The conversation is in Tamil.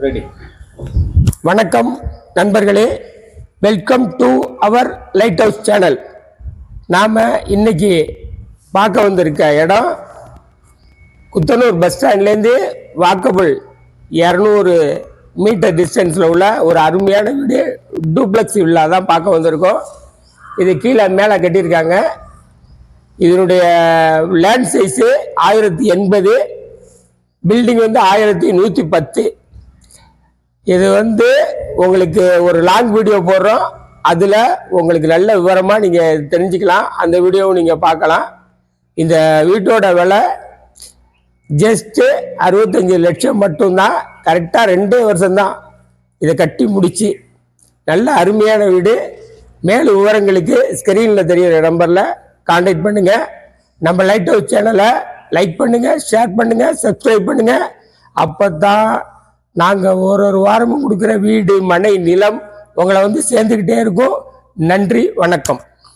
ரெடி. வணக்கம் நண்பர்களே, welcome to our light house channel. நாம் இன்னைக்கு பார்க்க வந்திருக்க இடம் குத்தனூர் பஸ் ஸ்டாண்ட்லேருந்து வாக்கபிள் 200 மீட்டர் டிஸ்டன்ஸில் உள்ள ஒரு அருமையான வீடு, டூப்ளெக்ஸ் வில்லா தான் பார்க்க வந்திருக்கோம். இது கீழே மேலே கட்டியிருக்காங்க. இதனுடைய லேண்ட் சைஸு 1080, பில்டிங் 1110. இது உங்களுக்கு ஒரு லாங் வீடியோ போடுறோம், அதில் உங்களுக்கு நல்ல விவரமாக நீங்கள் தெரிஞ்சுக்கலாம். அந்த வீடியோவும் நீங்கள் பார்க்கலாம். இந்த வீட்டோட விலை ஜஸ்ட்டு 65 லட்சம் மட்டும்தான். கரெக்டாக 2 வருஷம்தான் இதை கட்டி முடிச்சு. நல்ல அருமையான வீடு. மேலும் விவரங்களுக்கு ஸ்க்ரீனில் தெரிகிற நம்பரில் கான்டாக்ட் பண்ணுங்கள். நம்ம லைட் ஹவுஸ் சேனலை லைக் பண்ணுங்கள், ஷேர் பண்ணுங்கள், சப்ஸ்கிரைப் பண்ணுங்கள். அப்போ தான் நாங்கள் ஒரு வாரமும் கொடுக்குற வீடு, மனை, நிலம் உங்களை சேர்ந்துக்கிட்டே இருக்கும். நன்றி, வணக்கம்.